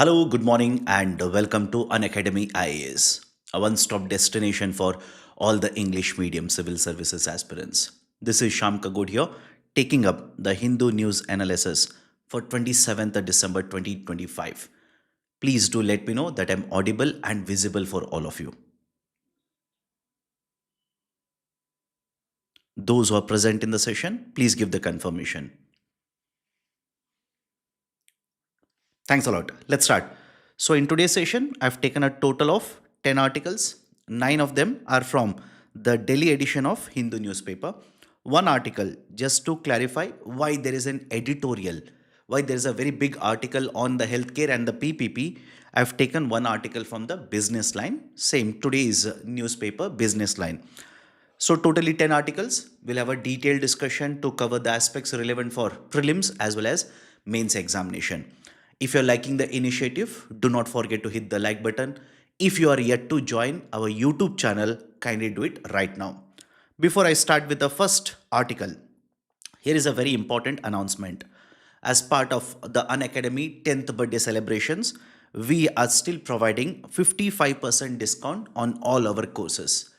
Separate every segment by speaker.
Speaker 1: Hello, good morning, and welcome to Unacademy IAS, a one stop destination for all the English medium civil services aspirants. This is Shyam Sir here, taking up the Hindu news analysis for 27th of December 2025. Please do let me know that I'm audible and visible for all of you. Those who are present in the session, please give the confirmation. Thanks a lot. Let's start. So, in today's session, I've taken a total of 10 articles. 9 of them are from the Delhi edition of Hindu newspaper. One article, just to clarify why there is an editorial, why there is a very big article on the healthcare and the PPP. I've taken one article from the business line, same today's newspaper, business line. So, totally 10 articles. We'll have a detailed discussion to cover the aspects relevant for prelims as well as mains examination. If you're liking the initiative, do not forget to hit the like button. If you are yet to join our YouTube channel, kindly do it right now. Before I start with the first article, here is a very important announcement. As part of the Unacademy 10th birthday celebrations, we are still providing 55% discount on all our courses.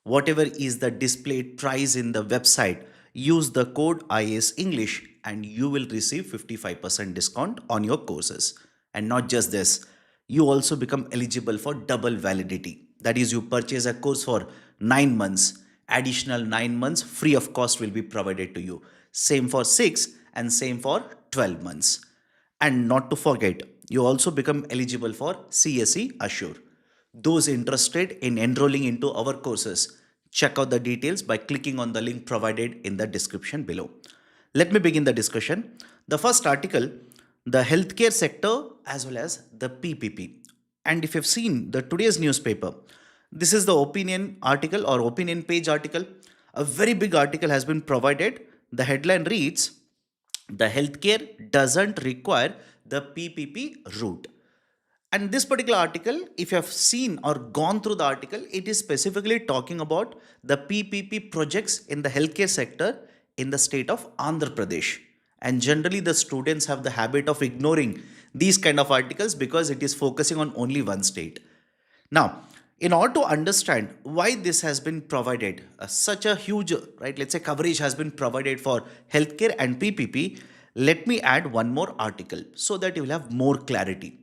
Speaker 1: Whatever is the displayed price in the website, use the code IAS English and you will receive 55% discount on your courses. And not just this, you also become eligible for double validity. That is, you purchase a course for 9 months, additional 9 months free of cost will be provided to you. Same for 6 and same for 12 months. And not to forget, you also become eligible for CSE Assure. Those interested in enrolling into our courses, check out the details by clicking on the link provided in the description below. Let me begin the discussion. The first article, the healthcare sector as well as the PPP. And if you've seen the today's newspaper, this is the opinion article or opinion page article. A very big article has been provided. The headline reads, the healthcare doesn't require the PPP route. And this particular article, if you have seen or gone through the article, it is specifically talking about the PPP projects in the healthcare sector in the state of Andhra Pradesh. And generally, the students have the habit of ignoring these kind of articles because it is focusing on only one state. Now, in order to understand why this has been provided, such a huge, right, let's say coverage has been provided for healthcare and PPP, let me add one more article so that you will have more clarity.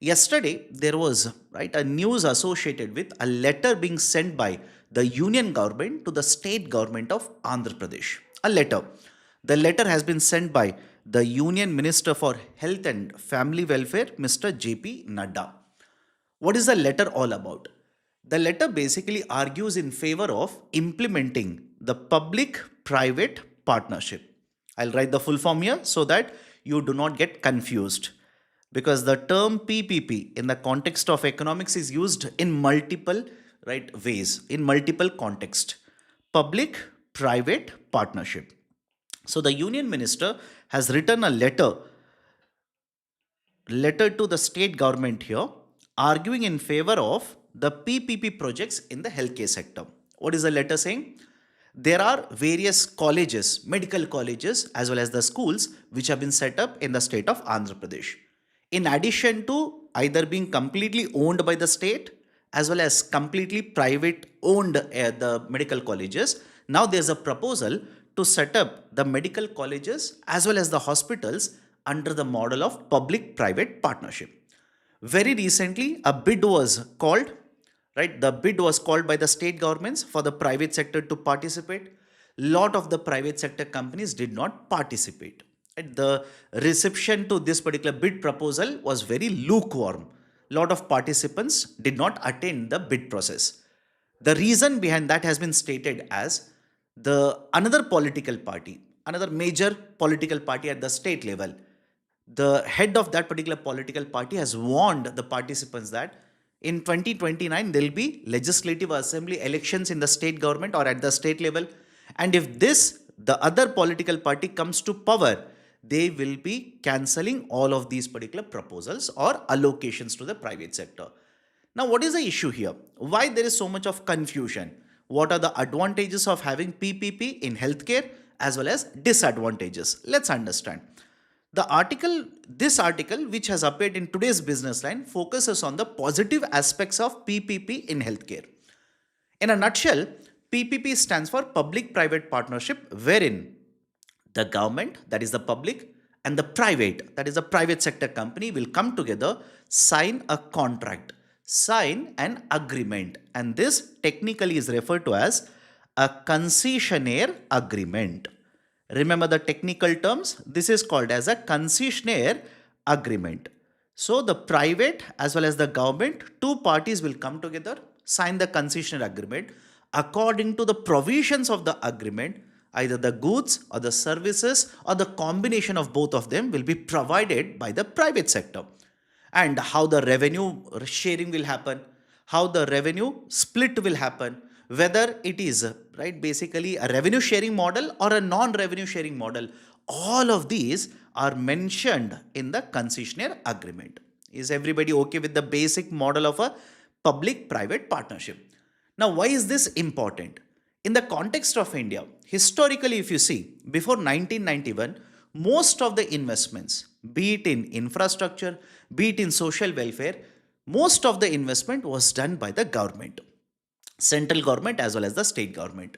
Speaker 1: Yesterday, there was a news associated with a letter being sent by the union government to the state government of Andhra Pradesh. A letter. The letter has been sent by the Union Minister for Health and Family Welfare, Mr. J.P. Nadda. What is the letter all about? The letter basically argues in favor of implementing the public-private partnership. I'll write the full form here so that you do not get confused, because the term PPP in the context of economics is used in multiple ways, in multiple context. Public private partnership. So the union minister has written a letter to the state government here, arguing in favor of the PPP projects in the healthcare sector. What is the letter saying? There are various colleges, medical colleges, as well as the schools which have been set up in the state of Andhra Pradesh. In addition to either being completely owned by the state as well as completely private owned the medical colleges, now there's a proposal to set up the medical colleges as well as the hospitals under the model of public-private partnership. Very recently, a bid was called, the bid was called by the state governments for the private sector to participate. Lot of the private sector companies did not participate. The reception to this particular bid proposal was very lukewarm. Lot of participants did not attend the bid process. The reason behind that has been stated as another political party, another major political party at the state level. The head of that particular political party has warned the participants that in 2029 there will be legislative assembly elections in the state government or at the state level, and if the other political party comes to power, they will be cancelling all of these particular proposals or allocations to the private sector. Now, what is the issue here? Why there is so much of confusion? What are the advantages of having PPP in healthcare as well as disadvantages? Let's understand. This article, which has appeared in today's business line, focuses on the positive aspects of PPP in healthcare. In a nutshell, PPP stands for Public Private Partnership, wherein the government, that is the public, and the private, that is the private sector company, will come together, sign a contract, sign an agreement, and this technically is referred to as a concessionaire agreement. Remember the technical terms, this is called as a concessionaire agreement. So the private as well as the government, two parties will come together, sign the concessionaire agreement. According to the provisions of the agreement, either the goods or the services or the combination of both of them will be provided by the private sector. And how the revenue sharing will happen, how the revenue split will happen, whether it is basically a revenue sharing model or a non-revenue sharing model, all of these are mentioned in the concessionaire agreement. Is everybody okay with the basic model of a public-private partnership? Now, why is this important? In the context of India, historically, if you see, before 1991, most of the investments, be it in infrastructure, be it in social welfare, most of the investment was done by the government, central government as well as the state government.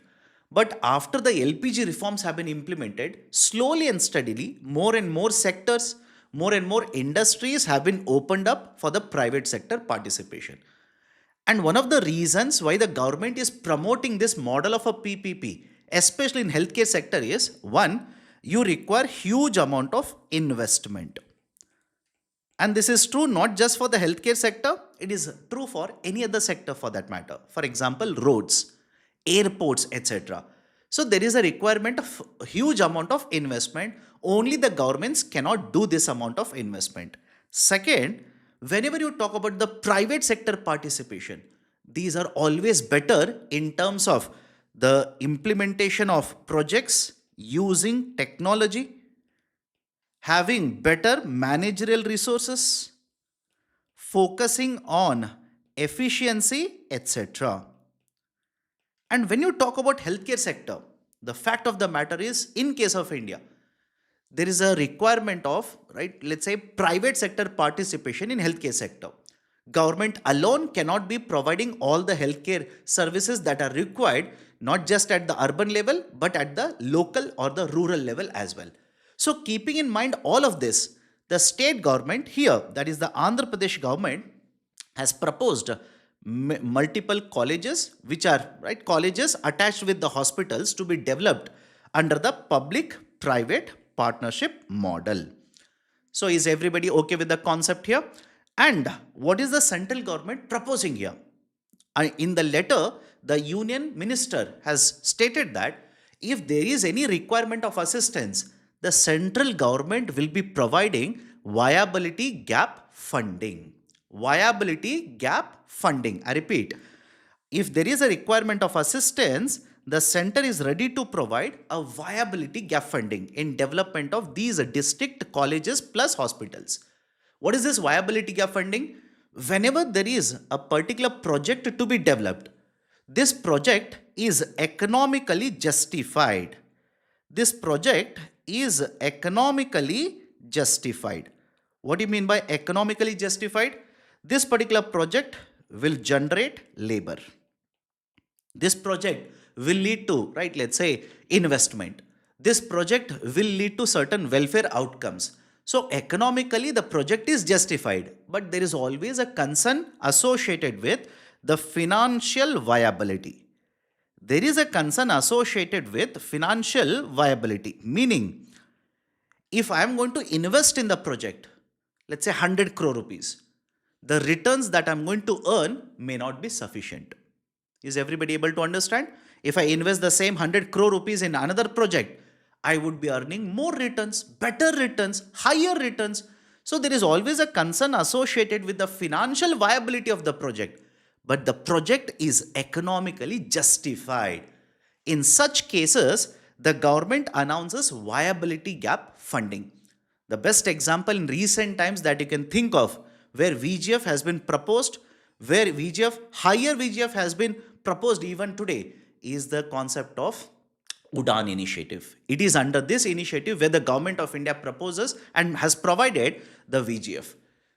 Speaker 1: But after the LPG reforms have been implemented, slowly and steadily, more and more sectors, more and more industries have been opened up for the private sector participation. And one of the reasons why the government is promoting this model of a PPP, especially in healthcare sector, is one, you require huge amount of investment. And this is true not just for the healthcare sector, it is true for any other sector for that matter. For example, roads, airports, etc. So there is a requirement of huge amount of investment. Only the governments cannot do this amount of investment. Second, whenever you talk about the private sector participation, these are always better in terms of the implementation of projects using technology, having better managerial resources, focusing on efficiency, etc. And when you talk about healthcare sector, the fact of the matter is, in case of India, there is a requirement of, let's say, private sector participation in healthcare sector. Government alone cannot be providing all the healthcare services that are required, not just at the urban level, but at the local or the rural level as well. So keeping in mind all of this, the state government here, that is the Andhra Pradesh government, has proposed multiple colleges, which are colleges attached with the hospitals, to be developed under the public-private partnership model. So is everybody okay with the concept here? And what is the central government proposing here? In the letter, the union minister has stated that if there is any requirement of assistance, the central government will be providing viability gap funding. Viability gap funding. I repeat, if there is a requirement of assistance, the center is ready to provide a viability gap funding in development of these district colleges plus hospitals. What is this viability gap funding? Whenever there is a particular project to be developed, this project is economically justified. This project is economically justified. What do you mean by economically justified? This particular project will generate labor. This project will lead to, let's say, investment. This project will lead to certain welfare outcomes. So economically, the project is justified, but there is always a concern associated with the financial viability. There is a concern associated with financial viability, meaning if I am going to invest in the project, let's say 100 crore rupees, the returns that I'm going to earn may not be sufficient. Is everybody able to understand? If I invest the same 100 crore rupees in another project, I would be earning more returns, better returns, higher returns. So there is always a concern associated with the financial viability of the project, but the project is economically justified. In such cases, the government announces viability gap funding. The best example in recent times that you can think of, where VGF has been proposed, where higher VGF has been proposed even today, is the concept of Udan initiative. It is under this initiative where the government of India proposes and has provided the VGF.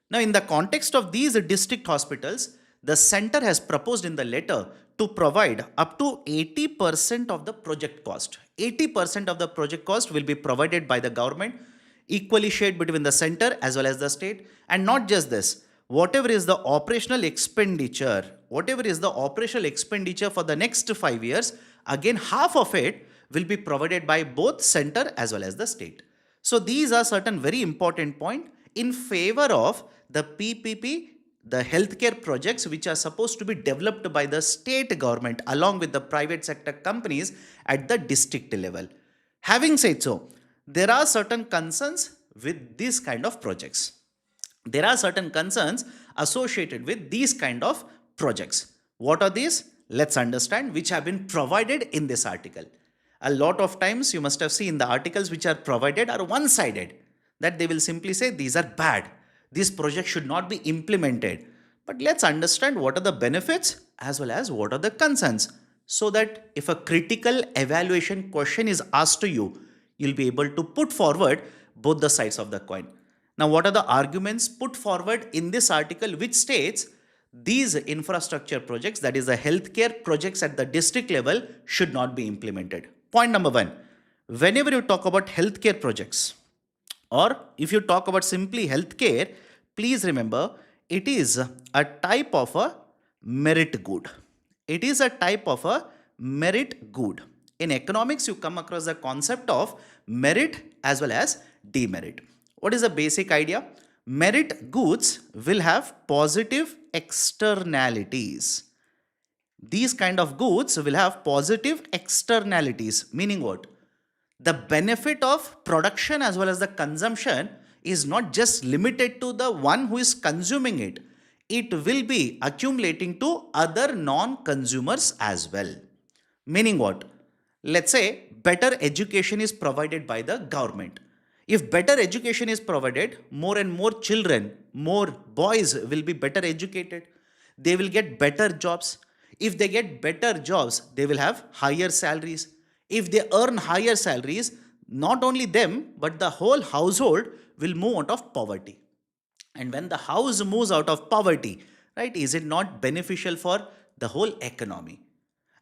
Speaker 1: Now, in the context of these district hospitals, the center has proposed in the letter to provide up to 80% of the project cost. 80% of the project cost will be provided by the government, equally shared between the center as well as the state. And not just this, whatever is the operational expenditure, for the next 5 years, again half of it will be provided by both center as well as the state. So these are certain very important points in favor of the PPP, the healthcare projects which are supposed to be developed by the state government along with the private sector companies at the district level. Having said so, there are certain concerns with these kind of projects. There are certain concerns associated with these kind of projects. What are these? Let's understand, which have been provided in this article. A lot of times you must have seen the articles which are provided are one-sided, that they will simply say these are bad, this project should not be implemented. But let's understand what are the benefits as well as what are the concerns, so that if a critical evaluation question is asked to you, you'll be able to put forward both the sides of the coin. Now, what are the arguments put forward in this article which states these infrastructure projects, that is the healthcare projects at the district level, should not be implemented? Point number one, whenever you talk about healthcare projects, or if you talk about simply healthcare, please remember it is a type of a merit good. It is a type of a merit good. In economics, you come across the concept of merit as well as demerit. What is the basic idea? Merit goods will have positive externalities. These kind of goods will have positive externalities, meaning what? The benefit of production as well as the consumption is not just limited to the one who is consuming it. It will be accumulating to other non-consumers as well. Meaning what? Let's say better education is provided by the government. If better education is provided, more and more children, more boys will be better educated. They will get better jobs. If they get better jobs, they will have higher salaries. If they earn higher salaries, not only them, but the whole household will move out of poverty. And when the house moves out of poverty, right, is it not beneficial for the whole economy?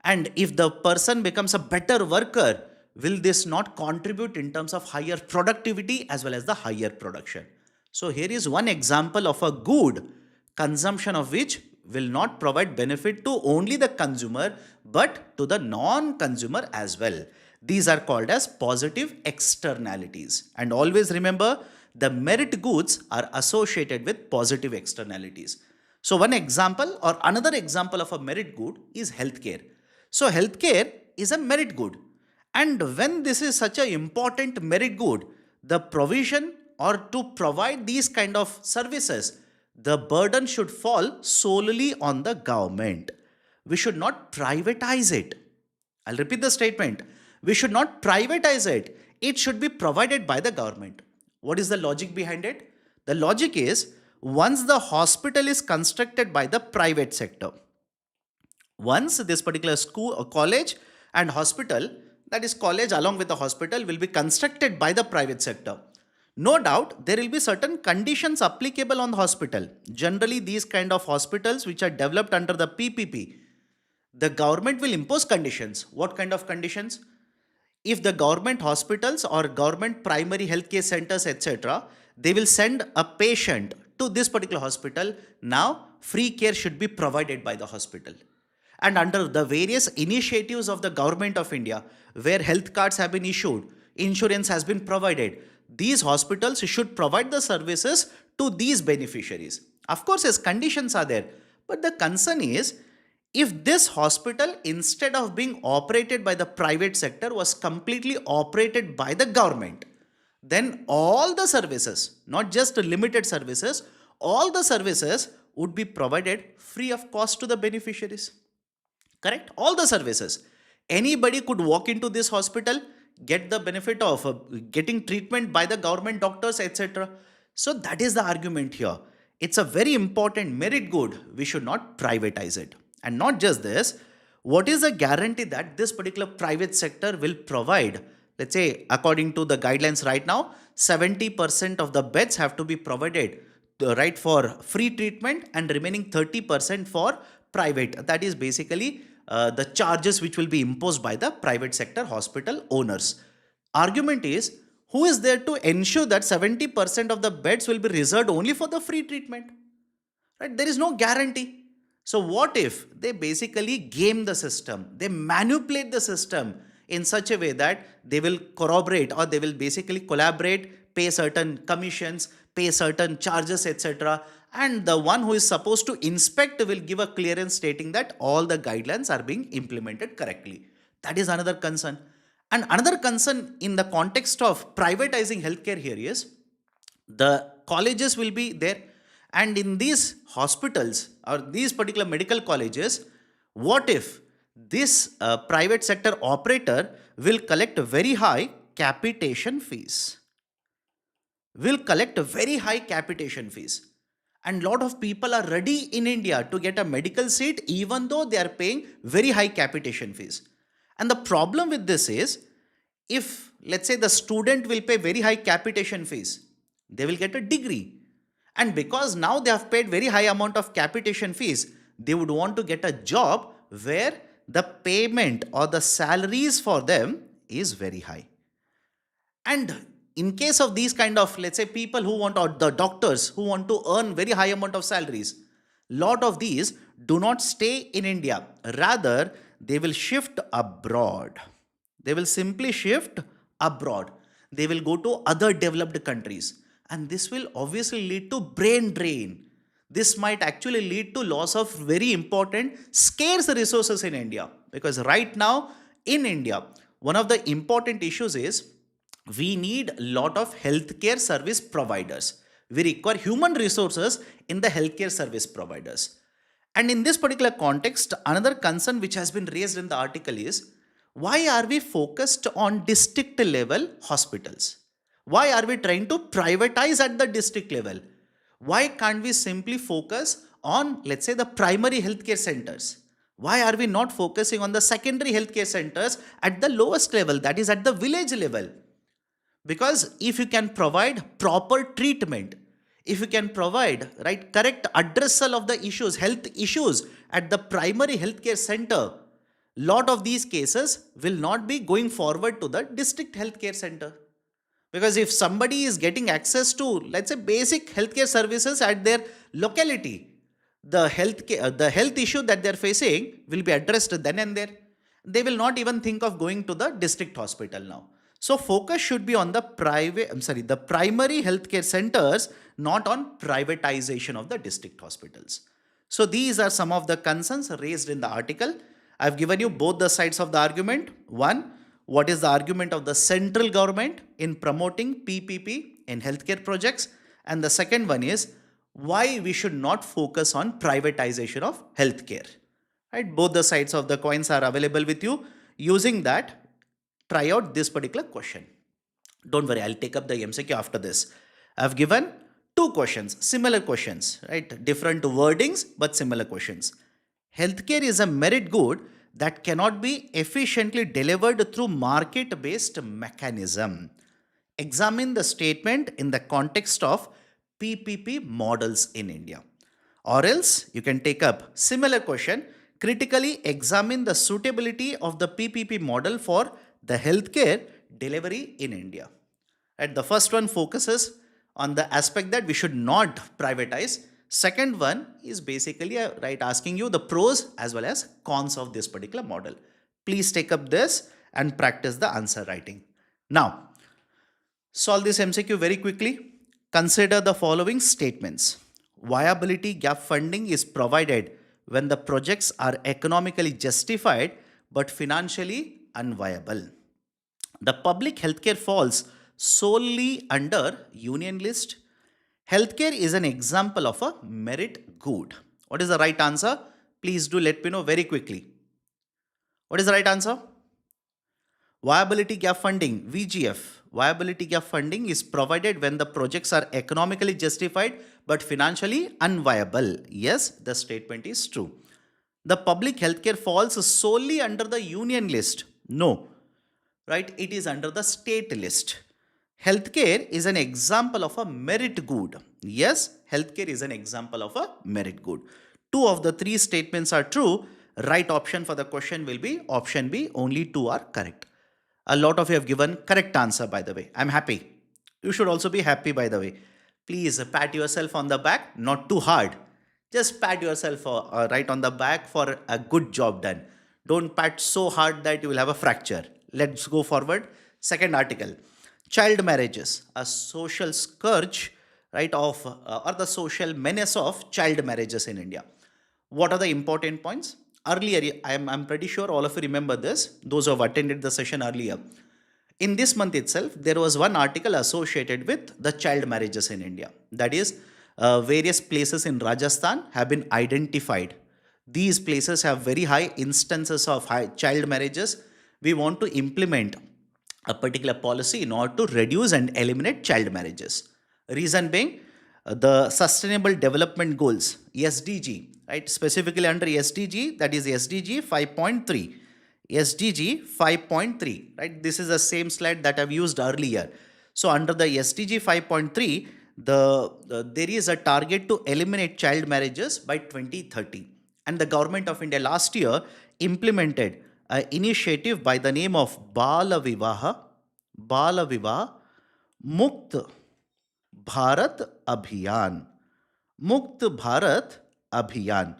Speaker 1: And if the person becomes a better worker, will this not contribute in terms of higher productivity as well as the higher production? So here is one example of a good, consumption of which will not provide benefit to only the consumer but to the non-consumer as well. These are called as positive externalities. And always remember, the merit goods are associated with positive externalities. So one example or another example of a merit good is healthcare. So healthcare is a merit good. And when this is such an important merit good, the provision or to provide these kind of services, the burden should fall solely on the government. We should not privatize it. I'll repeat the statement. We should not privatize it. It should be provided by the government. What is the logic behind it? The logic is, once the hospital is constructed by the private sector, once this particular school or college and hospital, that is college along with the hospital, will be constructed by the private sector, no doubt there will be certain conditions applicable on the hospital. Generally, these kind of hospitals which are developed under the PPP, the government will impose conditions. What kind of conditions? If the government hospitals or government primary healthcare centers, etc., they will send a patient to this particular hospital, now free care should be provided by the hospital. And under the various initiatives of the government of India, where health cards have been issued, insurance has been provided, these hospitals should provide the services to these beneficiaries. Of course, as conditions are there, but the concern is, if this hospital, instead of being operated by the private sector, was completely operated by the government, then all the services, not just limited services, all the services would be provided free of cost to the beneficiaries. Correct? All the services. Anybody could walk into this hospital, get the benefit of getting treatment by the government doctors, etc. So that is the argument here. It's a very important merit good. We should not privatize it. And not just this, What is the guarantee that this particular private sector will provide? Let's say, according to the guidelines right now, 70% of the beds have to be provided, right, for free treatment, and remaining 30% for private. That is basically the charges which will be imposed by the private sector hospital owners. Argument is, who is there to ensure that 70% of the beds will be reserved only for the free treatment? Right? There is no guarantee. So what if they basically game the system? They manipulate the system in such a way that they will corroborate, or they will basically collaborate, pay certain commissions, pay certain charges, etc. And the one who is supposed to inspect will give a clearance stating that all the guidelines are being implemented correctly. That is another concern. And another concern in the context of privatizing healthcare here is, the colleges will be there, and in these hospitals or these particular medical colleges, what if this private sector operator will collect very high capitation fees? Will collect very high capitation fees. And lot of people are ready in India to get a medical seat even though they are paying very high capitation fees. And the problem with this is, if let's say the student will pay very high capitation fees, they will get a degree. And because now they have paid very high amount of capitation fees, they would want to get a job where the payment or the salaries for them is very high. And in case of these kind of, let's say, people who want, or the doctors who want to earn very high amount of salaries, lot of these do not stay in India. Rather, they will shift abroad. They will simply shift abroad. They will go to other developed countries. And this will obviously lead to brain drain. This might actually lead to loss of very important scarce resources in India. Because right now in India, one of the important issues is, we need a lot of healthcare service providers. We require human resources in the healthcare service providers. And in this particular context, another concern which has been raised in the article is, why are we focused on district level hospitals? Why are we trying to privatize at the district level? Why can't we simply focus on, let's say, the primary healthcare centers? Why are we not focusing on the secondary healthcare centers at the lowest level, that is at the village level? Because if you can provide proper treatment, if you can provide correct addressal of the issues, health issues at the primary healthcare center, lot of these cases will not be going forward to the district healthcare center. Because if somebody is getting access to, let's say, basic healthcare services at their locality, the health issue that they're facing will be addressed then and there. They will not even think of going to the district hospital now. So focus should be on the the primary healthcare centers, not on privatization of the district hospitals. So these are some of the concerns raised in the article. I've given you both the sides of the argument. One, what is the argument of the central government in promoting PPP in healthcare projects? And the second one is, why we should not focus on privatization of healthcare. Right? Both the sides of the coins are available with you. Using that, try out this particular question. Don't worry, I'll take up the MCQ after this. I've given two questions, similar questions, right? Different wordings, but similar questions. Healthcare is a merit good that cannot be efficiently delivered through market-based mechanism. Examine the statement in the context of PPP models in India. Or else you can take up similar question, critically examine the suitability of the PPP model for the healthcare delivery in India. And the first one focuses on the aspect that we should not privatize. Second one is basically asking you the pros as well as cons of this particular model. Please take up this and practice the answer writing. Now, solve this MCQ very quickly. Consider the following statements. Viability gap funding is provided when the projects are economically justified but financially unviable. The public healthcare falls solely under union list. Healthcare is an example of a merit good. What is the right answer? Please do let me know very quickly. What is the right answer? Viability gap funding, VGF. Viability gap funding is provided when the projects are economically justified but financially unviable. Yes, the statement is true. The public healthcare falls solely under the union list. No, right? It is under the state list. Healthcare is an example of a merit good. Yes, healthcare is an example of a merit good. Two of the three statements are true. Right option for the question will be option B. Only two are correct. A lot of you have given correct answer, by the way. I'm happy. You should also be happy, by the way. Please pat yourself on the back, not too hard. Just pat yourself right on the back for a good job done. Don't pat so hard that you will have a fracture. Let's go forward. Second article. Child marriages, a social scourge, right, of or the social menace of child marriages in India. What are the important points? Earlier, I'm pretty sure all of you remember this, those who have attended the session earlier. In this month itself, there was one article associated with the child marriages in India. That is, various places in Rajasthan have been identified. These places have very high instances of high child marriages. We want to implement a particular policy in order to reduce and eliminate child marriages. Reason being, the Sustainable Development Goals, SDG, right? Specifically under SDG, that is SDG 5.3. SDG 5.3, right? This is the same slide that I've used earlier. So under the SDG 5.3, there is a target to eliminate child marriages by 2030. And the government of India last year implemented an initiative by the name of Bala Vivaha Mukt Bharat Abhiyan. Mukt Bharat Abhiyan.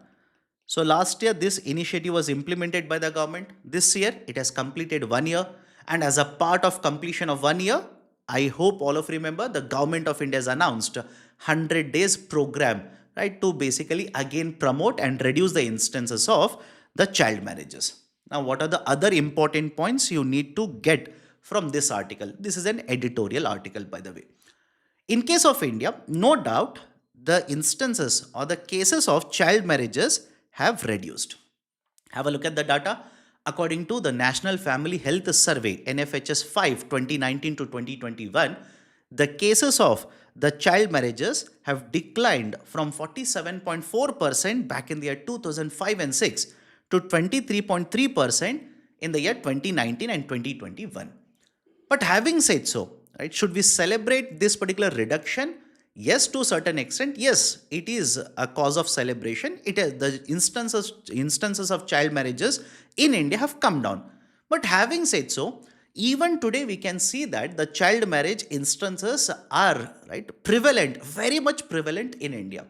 Speaker 1: So last year this initiative was implemented by the government. This year it has completed 1 year, and as a part of completion of 1 year, I hope all of you remember the government of India has announced 100 days program, right, to basically again promote and reduce the instances of the child marriages. Now what are the other important points you need to get from this article? This is an editorial article, by the way. In case of India, no doubt the instances or the cases of child marriages have reduced. Have a look at the data. According to the National Family Health Survey, NFHS 5 2019 to 2021, the cases of the child marriages have declined from 47.4% back in the year 2005 and 6 to 23.3% in the year 2019 and 2021. But having said so, right, should we celebrate this particular reduction? Yes, to a certain extent, yes, it is a cause of celebration. It is the instances of child marriages in India have come down. But having said so, even today we can see that the child marriage instances are, right, prevalent, very much prevalent in India.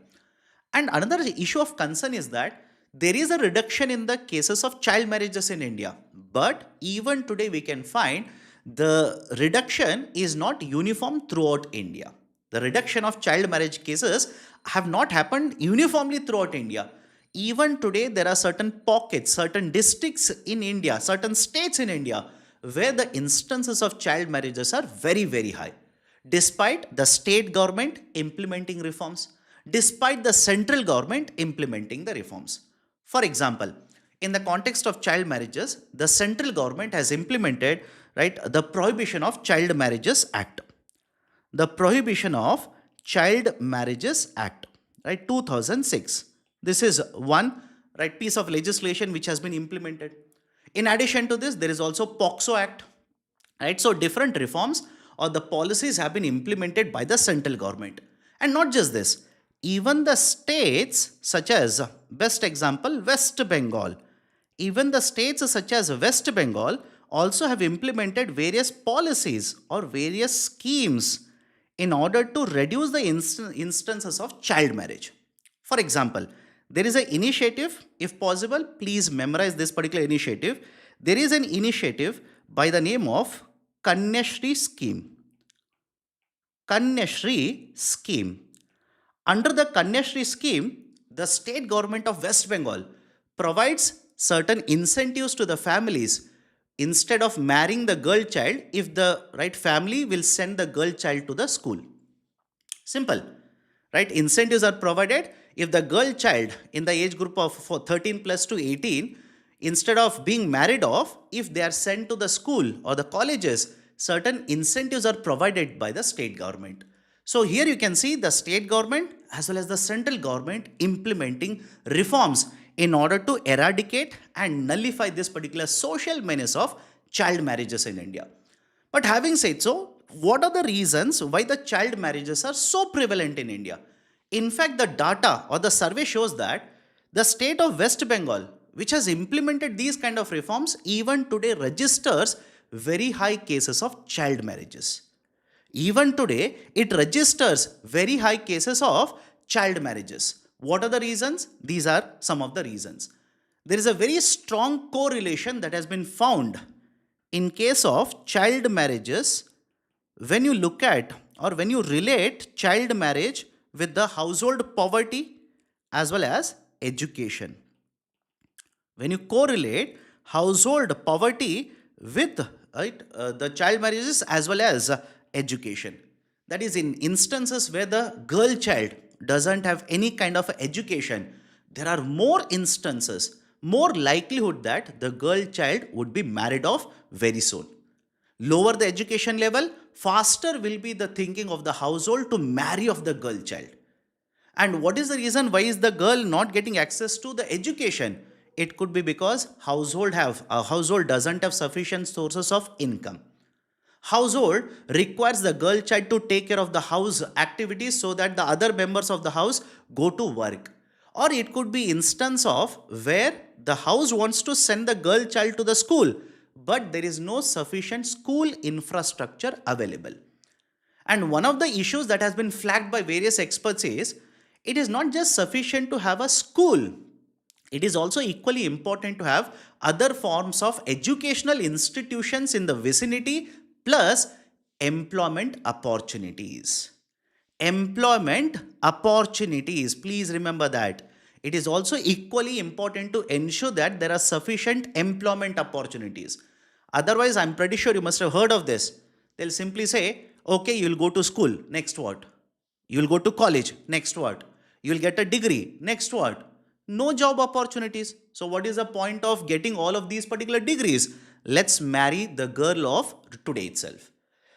Speaker 1: And another issue of concern is that there is a reduction in the cases of child marriages in India. But even today we can find the reduction is not uniform throughout India. The reduction of child marriage cases have not happened uniformly throughout India. Even today, there are certain pockets, certain districts in India, certain states in India where the instances of child marriages are very, very high. Despite the state government implementing reforms, despite the central government implementing the reforms. For example, in the context of child marriages, the central government has implemented, right, the Prohibition of Child Marriages Act. The Prohibition of Child Marriages Act, right, 2006. This is one, right, piece of legislation which has been implemented. In addition to this, there is also POXO Act, right? So different reforms or the policies have been implemented by the central government. And not just this, even the states such as, best example, West Bengal. Even the states such as West Bengal also have implemented various policies or various schemes in order to reduce the instances of child marriage. For example, there is an initiative, if possible, please memorize this particular initiative. There is an initiative by the name of Kanyashri Scheme. Kanyashri Scheme. Under the Kanyashri Scheme, the state government of West Bengal provides certain incentives to the families instead of marrying the girl child if the right family will send the girl child to the school. Simple, right? Incentives are provided if the girl child in the age group of 13 plus to 18, instead of being married off, if they are sent to the school or the colleges, certain incentives are provided by the state government. So here you can see the state government as well as the central government implementing reforms in order to eradicate and nullify this particular social menace of child marriages in India. But having said so, what are the reasons why the child marriages are so prevalent in India? In fact, the data or the survey shows that the state of West Bengal, which has implemented these kind of reforms, even today registers very high cases of child marriages. Even today, it registers very high cases of child marriages. What are the reasons? These are some of the reasons. There is a very strong correlation that has been found in case of child marriages when you look at or when you relate child marriage with the household poverty as well as education. When you correlate household poverty with the child marriages as well as education, that is in instances where the girl child doesn't have any kind of education, there are more instances, more likelihood that the girl child would be married off very soon. Lower the education level, faster will be the thinking of the household to marry off the girl child. And what is the reason why is the girl not getting access to the education? It could be because household doesn't have sufficient sources of income. Household requires the girl child to take care of the house activities so that the other members of the house go to work. Or it could be instance of where the house wants to send the girl child to the school, but there is no sufficient school infrastructure available. And one of the issues that has been flagged by various experts is it is not just sufficient to have a school. It is also equally important to have other forms of educational institutions in the vicinity plus employment opportunities. Employment opportunities, please remember that. It is also equally important to ensure that there are sufficient employment opportunities. Otherwise, I'm pretty sure you must have heard of this. They'll simply say, okay, you'll go to school, next what? You'll go to college, next what? You'll get a degree, next what? No job opportunities. So what is the point of getting all of these particular degrees? Let's marry the girl of today itself.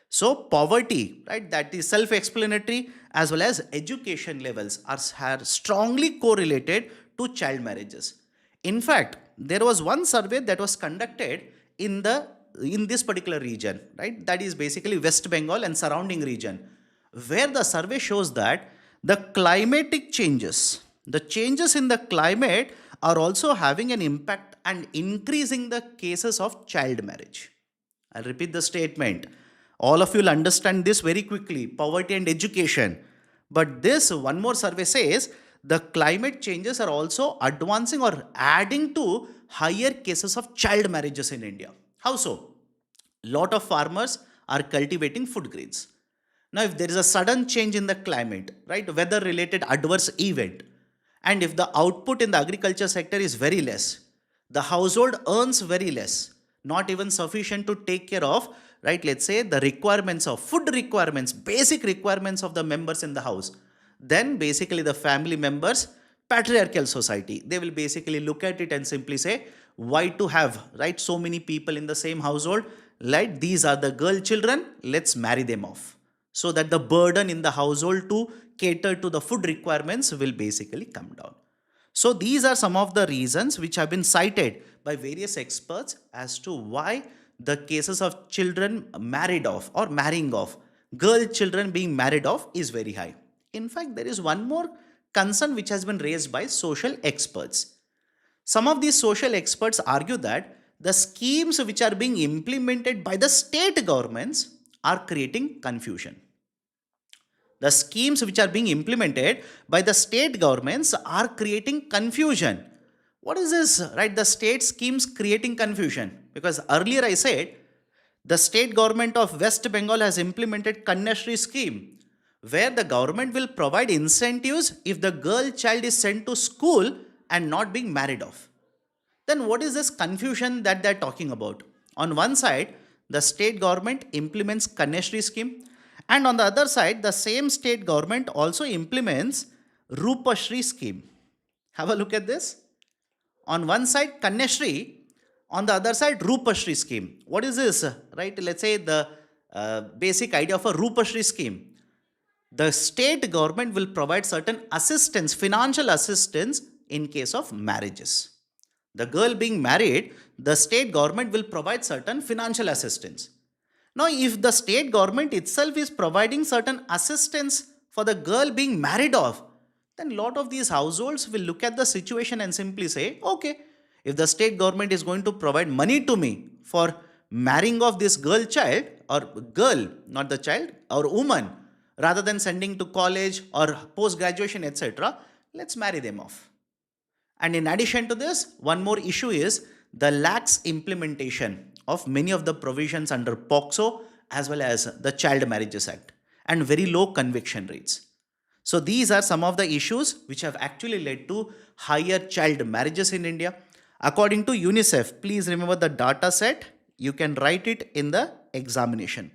Speaker 1: So poverty, right, that is self-explanatory, as well as education levels are strongly correlated to child marriages. In fact, there was one survey that was conducted in this particular region, right, that is basically West Bengal and surrounding region, where the survey shows that the climatic changes, the changes in the climate are also having an impact and increasing the cases of child marriage. I'll repeat the statement. All of you will understand this very quickly, poverty and education. But this one more survey says the climate changes are also advancing or adding to higher cases of child marriages in India. How so? Lot of farmers are cultivating food grains. Now, if there is a sudden change in the climate, right, weather related adverse event, and if the output in the agriculture sector is very less, the household earns very less, not even sufficient to take care of, right, let's say the requirements of food requirements, basic requirements of the members in the house, then basically the family members, patriarchal society, they will basically look at it and simply say, why to have, right, so many people in the same household, like these are the girl children, let's marry them off, so that the burden in the household to cater to the food requirements will basically come down. So these are some of the reasons which have been cited by various experts as to why the cases of children married off or marrying off, girl children being married off is very high. In fact, there is one more concern which has been raised by social experts. Some of these social experts argue that the schemes which are being implemented by the state governments are creating confusion. The schemes which are being implemented by the state governments are creating confusion. What is this, right? The state schemes creating confusion. Because earlier I said, the state government of West Bengal has implemented Kanyashree scheme, where the government will provide incentives if the girl child is sent to school and not being married off. Then what is this confusion that they're talking about? On one side, the state government implements Kanyashree scheme, and on the other side, the same state government also implements Rupashri scheme. Have a look at this. On one side, Kanyashree, on the other side, Rupashri scheme. What is this? Right? Let's say the basic idea of a Rupashri scheme. The state government will provide certain assistance, financial assistance in case of marriages. The girl being married, the state government will provide certain financial assistance. Now, if the state government itself is providing certain assistance for the girl being married off, then a lot of these households will look at the situation and simply say, okay, if the state government is going to provide money to me for marrying off this girl child or girl, not the child, or woman, rather than sending to college or post graduation, etc., let's marry them off. And in addition to this, one more issue is the lax implementation of many of the provisions under POCSO as well as the Child Marriages Act and very low conviction rates. So these are some of the issues which have actually led to higher child marriages in India. According to UNICEF, please remember the data set, you can write it in the examination.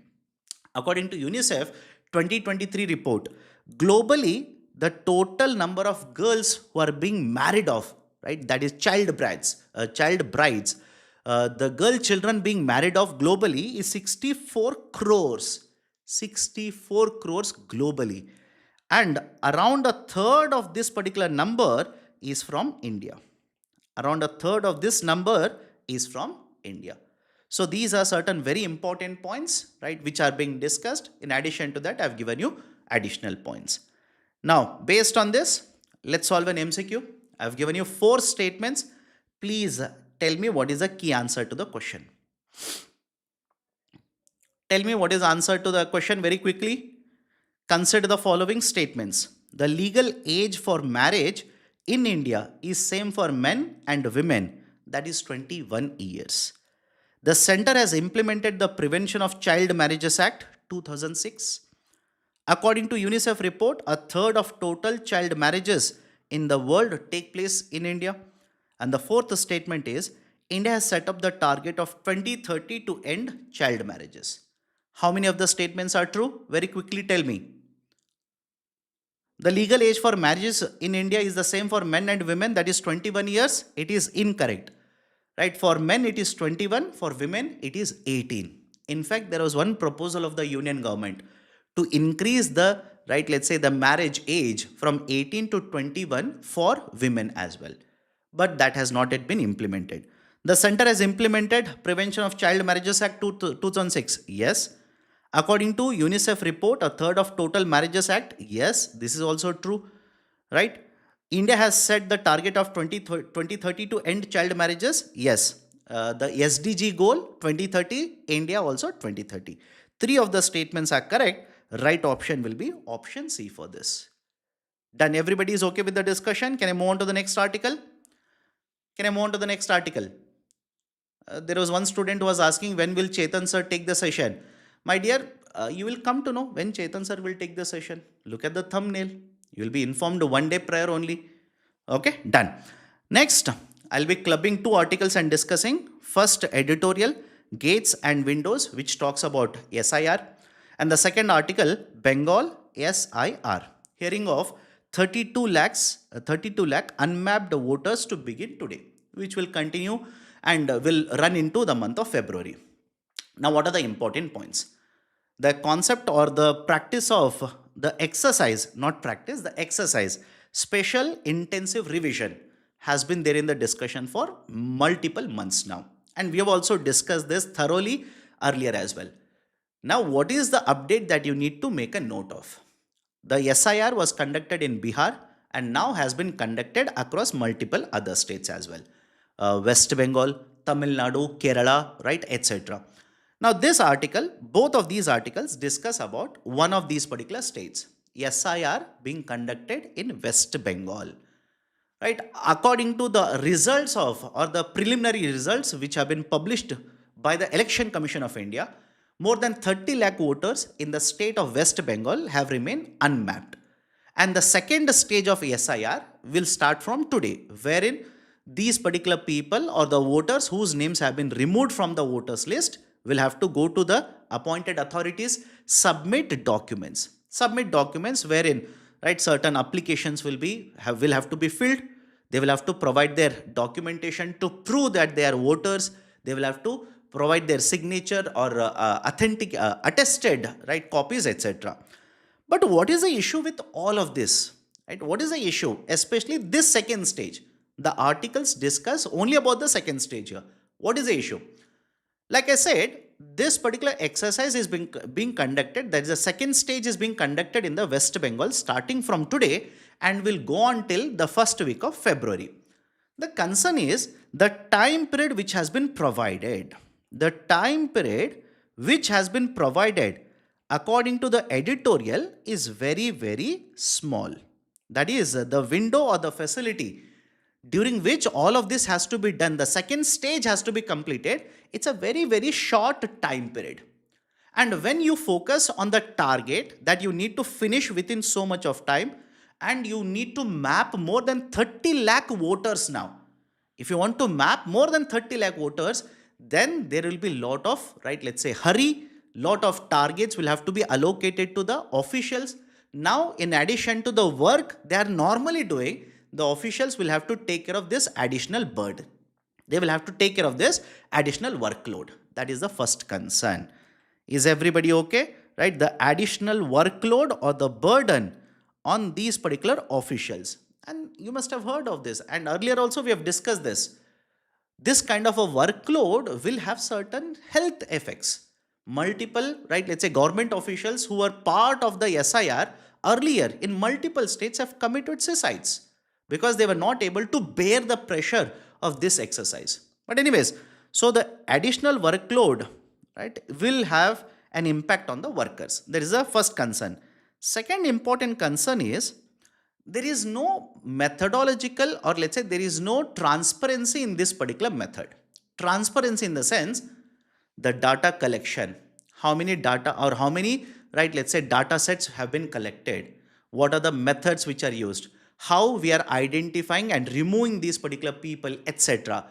Speaker 1: According to UNICEF 2023 report, globally, the total number of girls who are being married off, right, that is child brides, the girl children being married off globally is 64 crores. 64 crores globally. And around a third of this particular number is from India. Around a third of this number is from India. So these are certain very important points, right, which are being discussed. In addition to that, I've given you additional points. Now, based on this, let's solve an MCQ. I've given you 4 statements. Please tell me what is the key answer to the question. Tell me what is the answer to the question very quickly. Consider the following statements. The legal age for marriage in India is same for men and women, that is 21 years. The center has implemented the Prevention of Child Marriages Act 2006. According to UNICEF report, a third of total child marriages in the world take place in India. And the 4th statement is, India has set up the target of 2030 to end child marriages. How many of the statements are true? Very quickly tell me. The legal age for marriages in India is the same for men and women, that is 21 years. It is incorrect. Right? For men it is 21, for women it is 18. In fact, there was one proposal of the union government to increase the, right, let's say the marriage age from 18 to 21 for women as well. But that has not yet been implemented. The center has implemented Prevention of Child Marriages Act 2006. Yes. According to UNICEF report, a third of total marriages act. Yes, this is also true. Right? India has set the target of 2030 to end child marriages. Yes. The SDG goal 2030, India also 2030. 3 of the statements are correct. Right option will be option C for this. Done. Everybody is okay with the discussion. Can I move on to the next article? Can I move on to the next article? There was one student who was asking, when will Chetan sir take the session? My dear, you will come to know when Chetan sir will take the session. Look at the thumbnail. You will be informed one day prior only. Okay, done. Next, I'll be clubbing 2 articles and discussing. First, editorial, Gates and Windows, which talks about SIR. And the second article, Bengal SIR, hearing of 32 lakh unmapped voters to begin today, which will continue and will run into the month of February. Now, what are the important points? The concept or the practice of the exercise, not practice, the exercise, special intensive revision has been there in the discussion for multiple months now. And we have also discussed this thoroughly earlier as well. Now, what is the update that you need to make a note of? The SIR was conducted in Bihar and now has been conducted across multiple other states as well. West Bengal, Tamil Nadu, Kerala, right, etc. Now, this article, both of these articles discuss about one of these particular states, SIR being conducted in West Bengal. Right, according to the results of or the preliminary results which have been published by the Election Commission of India, more than 30 lakh voters in the state of West Bengal have remained unmapped. And the second stage of SIR will start from today, wherein these particular people or the voters whose names have been removed from the voters list will have to go to the appointed authorities, submit documents wherein, right, certain applications will have to be filled. They will have to provide their documentation to prove that they are voters. They will have to provide their signature or attested, right, copies, etc. But what is the issue with all of this? right? What is the issue? Especially this second stage. The articles discuss only about the second stage here. What is the issue? Like I said, this particular exercise is being conducted. That is the second stage is being conducted in the West Bengal starting from today and will go on till the first week of February. The concern is the time period which has been provided. The time period which has been provided according to the editorial is very, very small. That is the window or the facility during which all of this has to be done. The second stage has to be completed. It's a very, very short time period. And when you focus on the target that you need to finish within so much of time, and you need to map more than 30 lakh voters now. If you want to map more than 30 lakh voters, then there will be lot of, right, let's say hurry, lot of targets will have to be allocated to the officials. Now, in addition to the work they are normally doing, the officials will have to take care of this additional burden. They will have to take care of this additional workload. That is the first concern. Is everybody okay? Right? The additional workload or the burden on these particular officials. And you must have heard of this. And earlier also we have discussed this. This kind of a workload will have certain health effects. Multiple, right, let's say government officials who were part of the SIR earlier in multiple states have committed suicides because they were not able to bear the pressure of this exercise. But anyways, so the additional workload, right, will have an impact on the workers. There is a first concern. Second important concern is there is no methodological, or let's say there is no transparency in this particular method. Transparency in the sense the data collection, how many data or how many, right, let's say data sets have been collected, what are the methods which are used, how we are identifying and removing these particular people, etc.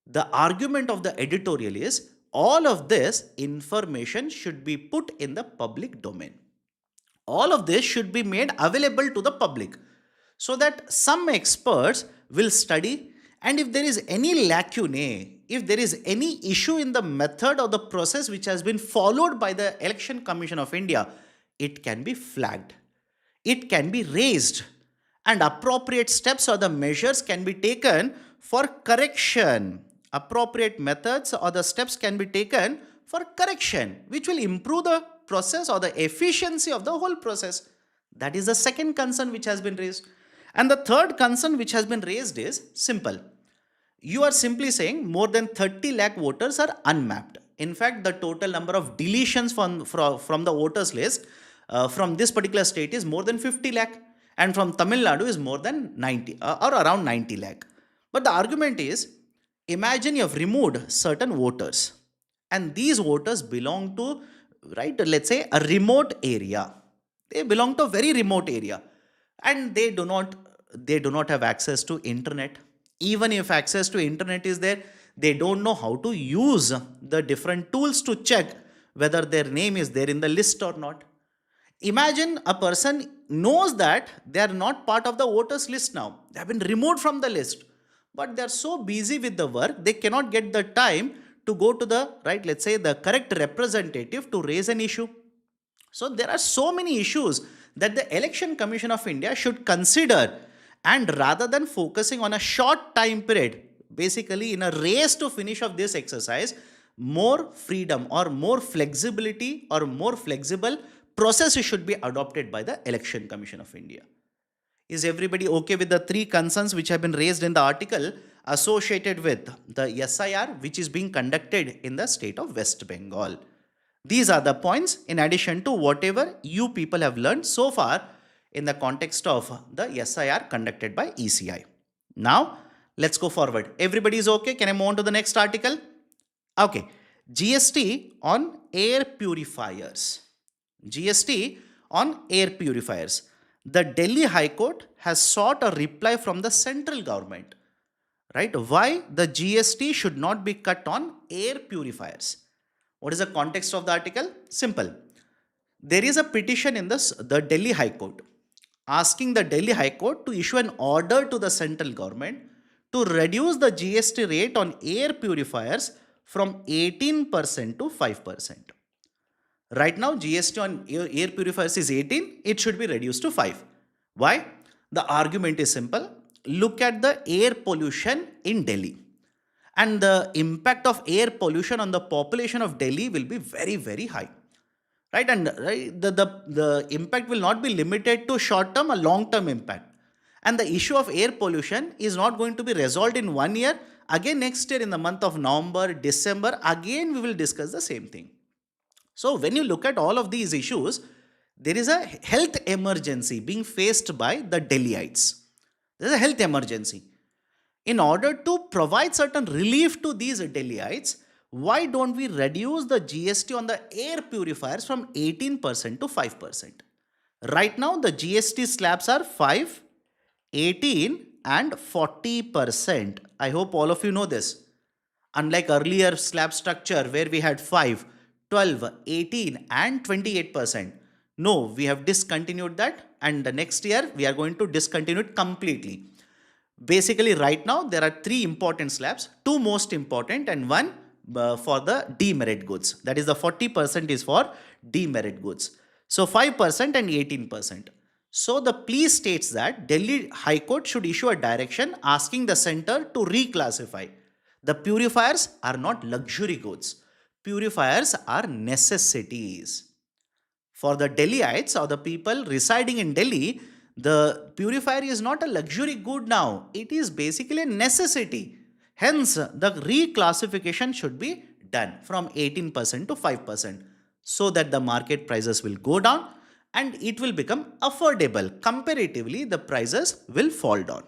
Speaker 1: The argument of the editorial is all of this information should be put in the public domain. All of this should be made available to the public so that some experts will study, and if there is any lacunae, if there is any issue in the method or the process which has been followed by the Election Commission of India, it can be flagged, it can be raised, and appropriate steps or the measures can be taken for correction. Appropriate methods or the steps can be taken for correction, which will improve the process or the efficiency of the whole process. That is the second concern which has been raised. And the third concern which has been raised is simple. You are simply saying more than 30 lakh voters are unmapped. In fact, the total number of deletions from the voters list from this particular state is more than 50 lakh. And from Tamil Nadu is more than 90 or around 90 lakh. But the argument is, imagine you have removed certain voters and these voters belong to, right, let's say a remote area. They belong to a very remote area and they do not have access to internet. Even if access to internet is there, they don't know how to use the different tools to check whether their name is there in the list or not. Imagine a person knows that they are not part of the voters list now. They have been removed from the list. But they are so busy with the work, they cannot get the time to go to the, right, let's say the correct representative to raise an issue. So there are so many issues that the Election Commission of India should consider, and rather than focusing on a short time period, basically in a race to finish of this exercise, more freedom or more flexibility or more flexible processes should be adopted by the Election Commission of India. Is everybody okay with the three concerns which have been raised in the article associated with the SIR which is being conducted in the state of West Bengal? These are the points in addition to whatever you people have learned so far in the context of the SIR conducted by ECI. Now, let's go forward. Everybody is okay? Can I move on to the next article? Okay. GST on air purifiers. GST on air purifiers. The Delhi High Court has sought a reply from the central government, right? Why the GST should not be cut on air purifiers. What is the context of the article? Simple. There is a petition in the Delhi High Court asking the Delhi High Court to issue an order to the central government to reduce the GST rate on air purifiers from 18% to 5%. Right now, GST on air purifiers is 18. It should be reduced to 5. Why? The argument is simple. Look at the air pollution in Delhi. And the impact of air pollution on the population of Delhi will be very, very high. Right? And the impact will not be limited to short term or long term impact. And the issue of air pollution is not going to be resolved in 1 year. Again, next year in the month of November, December, again we will discuss the same thing. So when you look at all of these issues, there is a health emergency being faced by the Delhiites. There is a health emergency. In order to provide certain relief to these Delhiites, why don't we reduce the GST on the air purifiers from 18% to 5%? Right now, the GST slabs are 5, 18 and 40%. I hope all of you know this. Unlike earlier slab structure where we had 5, 12, 18 and 28%. No, we have discontinued that, and the next year we are going to discontinue it completely. Basically, right now there are 3 important slabs, 2 most important and 1 for the demerit goods. That is, the 40% is for demerit goods. So 5% and 18%. So the plea states that Delhi High Court should issue a direction asking the center to reclassify. The purifiers are not luxury goods. Purifiers are necessities. For the Delhiites or the people residing in Delhi, the purifier is not a luxury good now. It is basically a necessity. Hence, the reclassification should be done from 18% to 5% so that the market prices will go down and it will become affordable. Comparatively, the prices will fall down.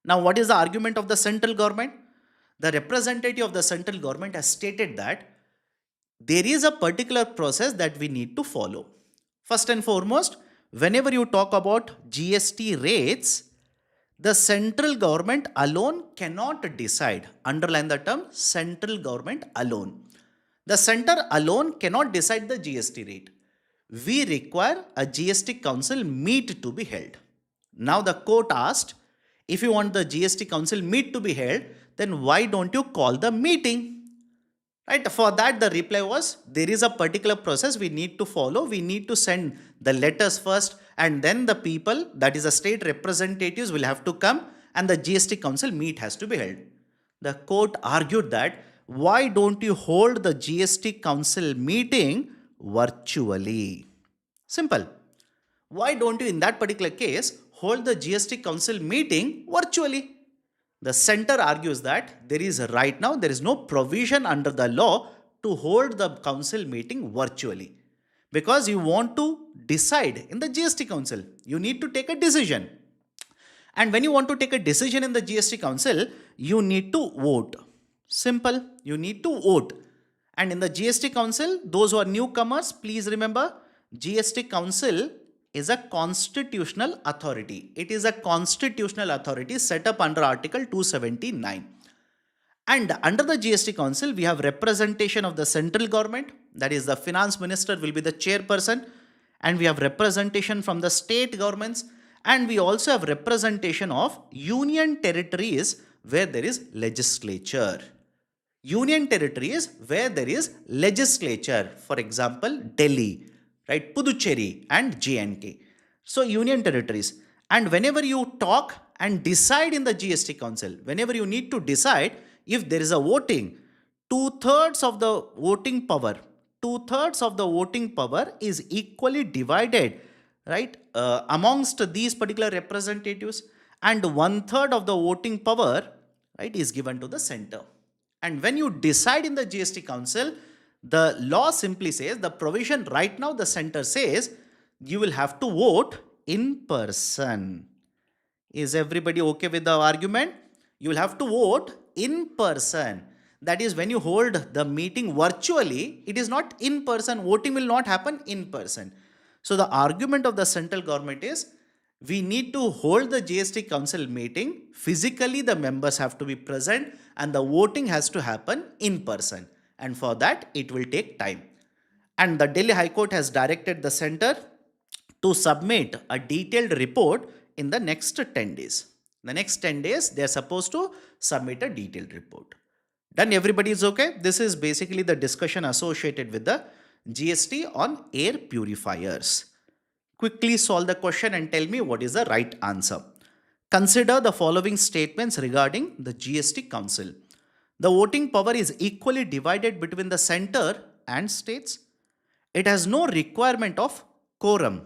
Speaker 1: Now, what is the argument of the central government? The representative of the central government has stated that there is a particular process that we need to follow. First and foremost, whenever you talk about GST rates, the central government alone cannot decide. Underline the term central government alone. The center alone cannot decide the GST rate. We require a GST council meet to be held. Now the court asked, if you want the GST council meet to be held, then why don't you call the meeting? Right? For that, the reply was, there is a particular process we need to follow. We need to send the letters first, and then the people, that is the state representatives, will have to come and the GST council meet has to be held. The court argued that, why don't you hold the GST council meeting virtually? Simple. Why don't you, in that particular case, hold the GST council meeting virtually? The center argues that there is no provision under the law to hold the council meeting virtually. Because you want to decide in the GST council, you need to take a decision. And when you want to take a decision in the GST council, you need to vote. Simple, you need to vote. And in the GST council, those who are newcomers, please remember, GST council is a constitutional authority. It is a constitutional authority set up under Article 279. And under the GST council, we have representation of the central government. That is, the finance minister will be the chairperson. And we have representation from the state governments. And we also have representation of union territories where there is legislature. Union territories where there is legislature. For example, Delhi, right, Puducherry and J&K. So union territories. And whenever you talk and decide in the GST council, whenever you need to decide, if there is a voting, two-thirds of the voting power is equally divided, right, amongst these particular representatives, and 1/3 of the voting power, right, is given to the center. And when you decide in the GST council, the law simply says, the provision right now, the center says, you will have to vote in person. Is everybody okay with the argument? You will have to vote in person. That is, when you hold the meeting virtually, it is not in person. Voting will not happen in person. So the argument of the central government is, we need to hold the GST council meeting. Physically, the members have to be present and the voting has to happen in person. And for that, it will take time. And the Delhi High Court has directed the center to submit a detailed report in the next 10 days. The next 10 days, they are supposed to submit a detailed report. Done, everybody is okay? This is basically the discussion associated with the GST on air purifiers. quickly solve the question and tell me what is the right answer. Consider the following statements regarding the GST Council. The voting power is equally divided between the center and states. It has no requirement of quorum.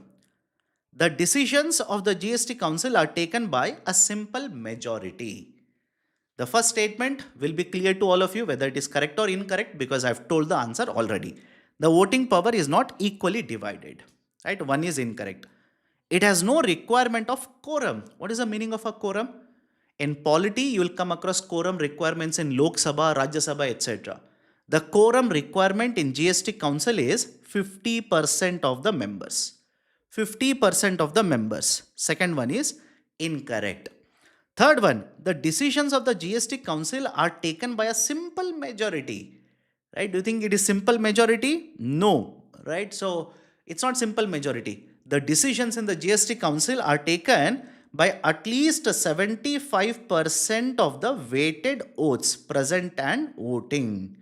Speaker 1: The decisions of the GST Council are taken by a simple majority. The first statement will be clear to all of you whether it is correct or incorrect because I've told the answer already. The voting power is not equally divided. Right? One is incorrect. It has no requirement of quorum. What is the meaning of a quorum? In polity, you will come across quorum requirements in Lok Sabha, Rajya Sabha, etc. The quorum requirement in GST Council is 50% of the members. 50% of the members. Second one is incorrect. Third one, the decisions of the GST Council are taken by a simple majority. Right? Do you think it is simple majority? No. Right? So, it's not simple majority. The decisions in the GST Council are taken by at least 75% of the weighted votes present and voting.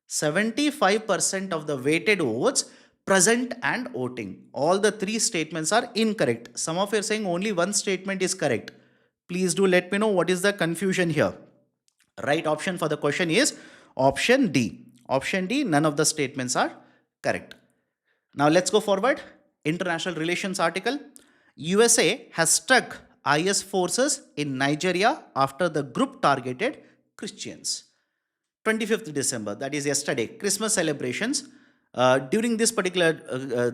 Speaker 1: 75% of the weighted votes present and voting. All the three statements are incorrect. Some of you are saying only one statement is correct. Please do let me know what is the confusion here. Right option for the question is option D. Option D, none of the statements are correct. Now let's go forward. International Relations article. USA has struck IS forces in Nigeria after the group targeted Christians. 25th December, that is yesterday, Christmas celebrations. During this particular,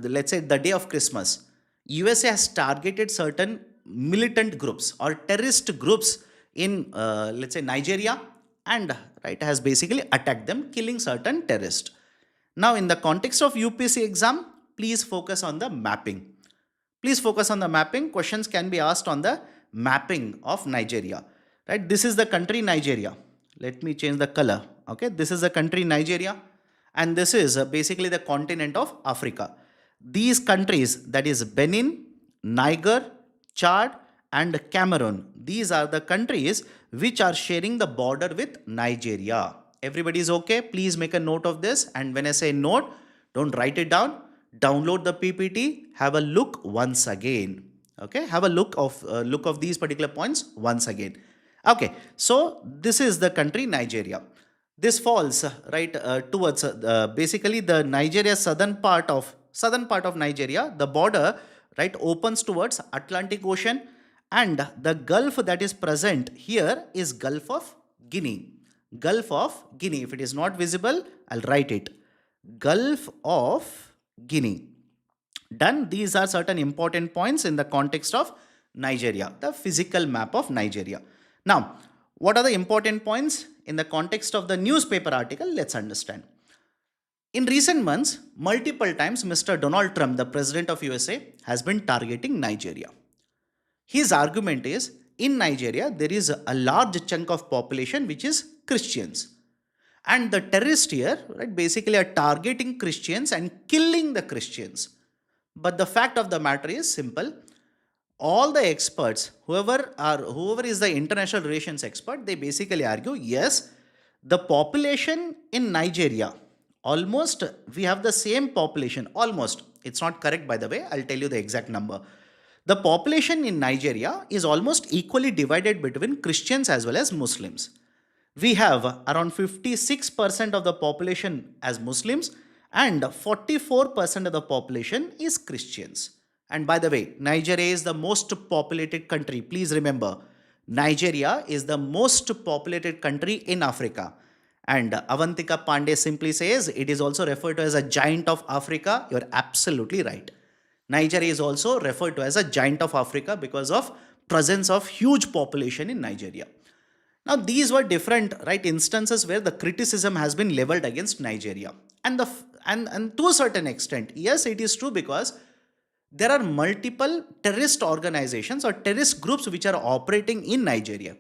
Speaker 1: let's say the day of Christmas, USA has targeted certain militant groups or terrorist groups in, let's say, Nigeria, and right has basically attacked them, killing certain terrorists. Now, in the context of UPSC exam, please focus on the mapping. Please focus on the mapping. Questions can be asked on the mapping of Nigeria. Right? This is the country Nigeria. Let me change the color. Okay, this is the country Nigeria, and this is basically the continent of Africa. These countries, that is Benin, Niger, Chad, and Cameroon, these are the countries which are sharing the border with Nigeria. Everybody is okay? Please make a note of this, and when I say note, don't write it down. Download the PPT, have a look once again. Okay, have a look of these particular points once again. Okay, so this is the country Nigeria. This falls right towards basically the Nigeria southern part of Nigeria. The border right opens towards Atlantic Ocean, and the Gulf that is present here is Gulf of Guinea. Gulf of Guinea. If it is not visible, I'll write it. Gulf of Guinea. Done. These are certain important points in the context of Nigeria, the physical map of Nigeria. Now, what are the important points in the context of the newspaper article? Let's understand. In recent months, multiple times Mr. Donald Trump, the president of USA, has been targeting Nigeria. His argument is, in Nigeria, there is a large chunk of population which is Christians. And the terrorists here, right, basically are targeting Christians and killing the Christians. But the fact of the matter is simple. All the experts, whoever is the international relations expert, they basically argue, yes, the population in Nigeria, almost, we have the same population, almost. It's not correct, by the way. I'll tell you the exact number. The population in Nigeria is almost equally divided between Christians as well as Muslims. We have around 56% of the population as Muslims and 44% of the population is Christians. And by the way, Nigeria is the most populated country. Please remember, Nigeria is the most populated country in Africa. And Avantika Pandey simply says it is also referred to as a giant of Africa. You're absolutely right. Nigeria is also referred to as a giant of Africa because of presence of huge population in Nigeria. Now, these were different instances where the criticism has been leveled against Nigeria. And to a certain extent, yes, it is true because there are multiple terrorist organizations or terrorist groups which are operating in Nigeria.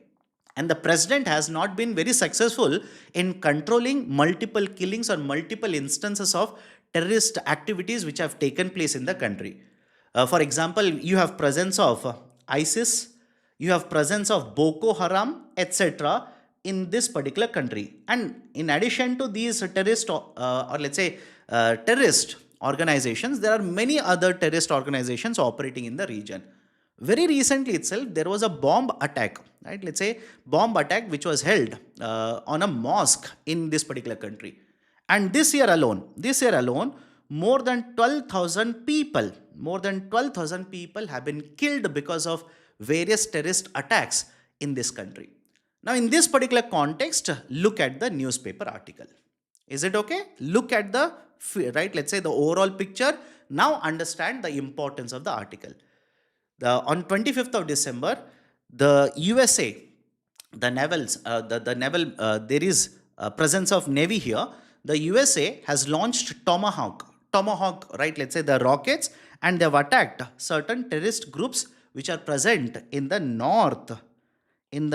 Speaker 1: And the president has not been very successful in controlling multiple killings or multiple instances of terrorist activities which have taken place in the country. For example, you have presence of ISIS, you have presence of Boko Haram, etc. in this particular country. And in addition to these terrorist terrorist organizations, there are many other terrorist organizations operating in the region. Very recently itself, there was a bomb attack, right? Let's say bomb attack which was held on a mosque in this particular country. And this year alone, more than 12,000 people, more than 12,000 people have been killed because of various terrorist attacks in this country. Now, in this particular context, look at the newspaper article. Is it okay? Look at the, right, let's say the overall picture. Now understand the importance of the article. On 25th of December, the USA, the navals, the naval, there is a presence of Navy here. The USA has launched Tomahawk, right, let's say the rockets, and they have attacked certain terrorist groups which are present in the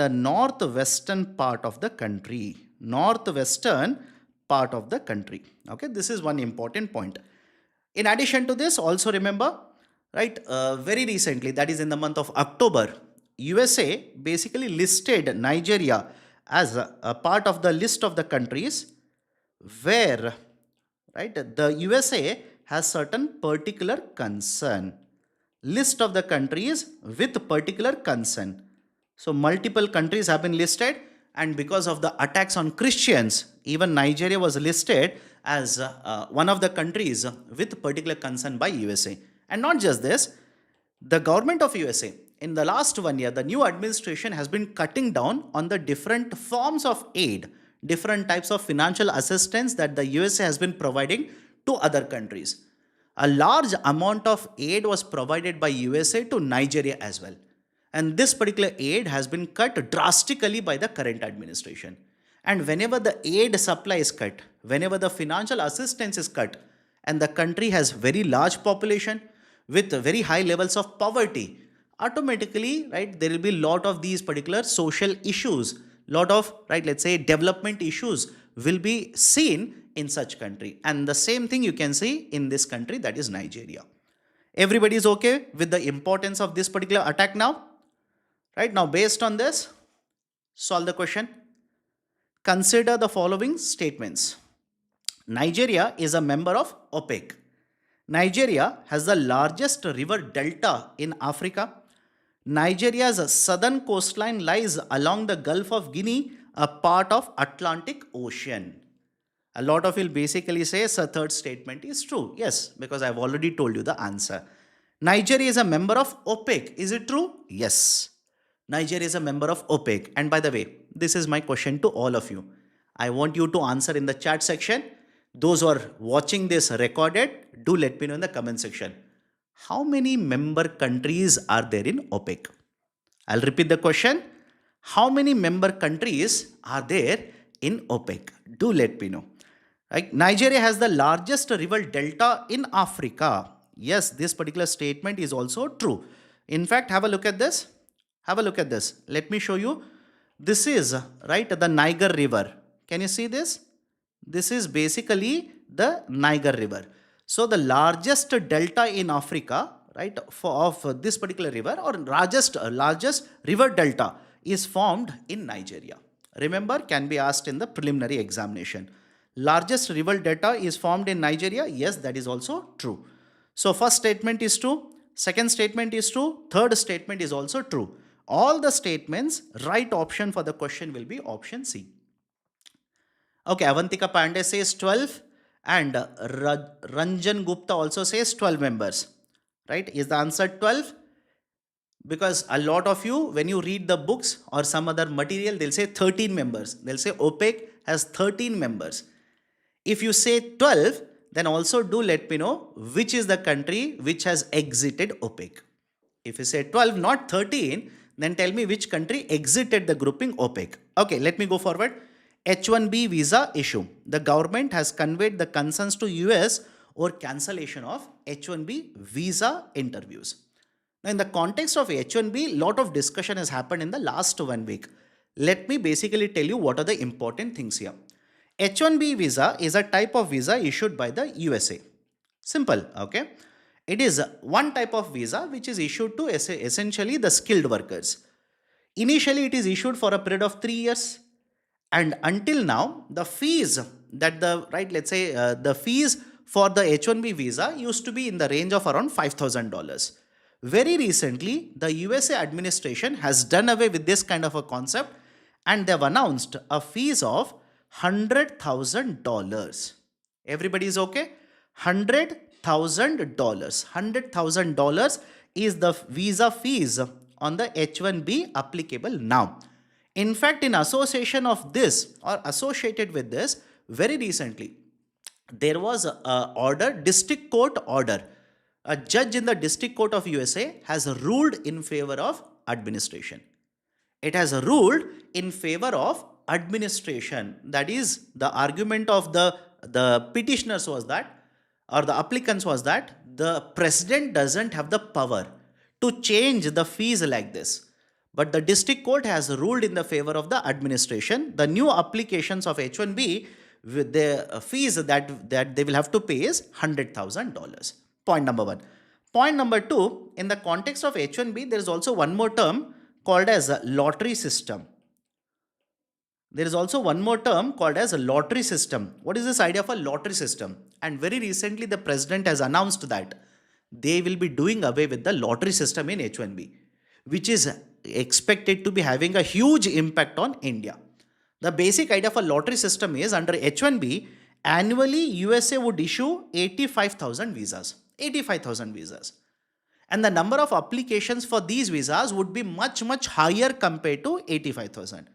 Speaker 1: northwestern part of the country. Okay, this is one important point. In addition to this, also remember, right, very recently, that is in the month of October, USA basically listed Nigeria as a part of the list of the countries where, right, the USA has certain particular concern. List of the countries with particular concern. So multiple countries have been listed, and because of the attacks on Christians, even Nigeria was listed as one of the countries with particular concern by USA. And not just this, the government of USA, in the last 1 year, the new administration has been cutting down on the different forms of aid, different types of financial assistance that the USA has been providing to other countries. A large amount of aid was provided by USA to Nigeria as well. And this particular aid has been cut drastically by the current administration. And whenever the aid supply is cut, whenever the financial assistance is cut, and the country has very large population with very high levels of poverty, automatically, right, there will be a lot of these particular social issues, lot of, right, let's say development issues will be seen in such country. And the same thing you can see in this country, that is Nigeria. Everybody is okay with the importance of this particular attack now? Right, now based on this, solve the question. Consider the following statements. Nigeria is a member of OPEC. Nigeria has the largest river delta in Africa. Nigeria's southern coastline lies along the Gulf of Guinea, a part of Atlantic Ocean. A lot of you will basically say, sir, third statement is true. Yes, because I've already told you the answer. Nigeria is a member of OPEC. Is it true? Yes. Nigeria is a member of OPEC. And by the way, this is my question to all of you. I want you to answer in the chat section. Those who are watching this recorded, do let me know in the comment section. How many member countries are there in OPEC? I'll repeat the question. How many member countries are there in OPEC? Do let me know. Right? Nigeria has the largest river delta in Africa. Yes, this particular statement is also true. In fact, have a look at this. Have a look at this. Let me show you. This is, right, the Niger River. Can you see this? This is basically the Niger River. So the largest delta in Africa, right, of this particular river, or largest river delta is formed in Nigeria. Remember, can be asked in the preliminary examination. Largest river delta is formed in Nigeria. Yes, that is also true. So first statement is true. Second statement is true. Third statement is also true. All the statements, right option for the question will be option C. Okay, Avantika Pandey says 12 and Ranjan Gupta also says 12 members. Right? Is the answer 12? Because a lot of you, when you read the books or some other material, they'll say 13 members. They'll say OPEC has 13 members. If you say 12, then also do let me know which is the country which has exited OPEC. If you say 12, not 13, then tell me which country exited the grouping OPEC. Okay, let me go forward. H1B Visa Issue. The government has conveyed the concerns to US over cancellation of H1B visa interviews. Now, in the context of H1B, lot of discussion has happened in the last 1 week. Let me basically tell you what are the important things here. H1B visa is a type of visa issued by the USA. Simple, okay? It is one type of visa which is issued to essentially the skilled workers. Initially, it is issued for a period of 3 years. And until now, the fees that the, right, let's say the fees for the H1B visa used to be in the range of around $5,000. Very recently, the USA administration has done away with this kind of a concept and they've announced a fees of $100,000. Everybody is okay? $100,000. $100,000 is the visa fees on the H1B applicable now. In fact, in association of this or associated with this, very recently, there was a order, district court order. A judge in the district court of USA has ruled in favor of administration. It has ruled in favor of administration. That is, the argument of the petitioners was that, or the applicants was that, the president doesn't have the power to change the fees like this. But the district court has ruled in the favor of the administration. The new applications of H1B, with the fees that they will have to pay is $100,000. Point number one. Point number two, in the context of H1B, there is also one more term called as a lottery system. There is also one more term called as a lottery system. What is this idea of a lottery system? And very recently, the president has announced that they will be doing away with the lottery system in H1B, which is expected to be having a huge impact on India. The basic idea of a lottery system is under H1B, annually USA would issue 85,000 visas. 85,000 visas. And the number of applications for these visas would be much higher compared to 85,000.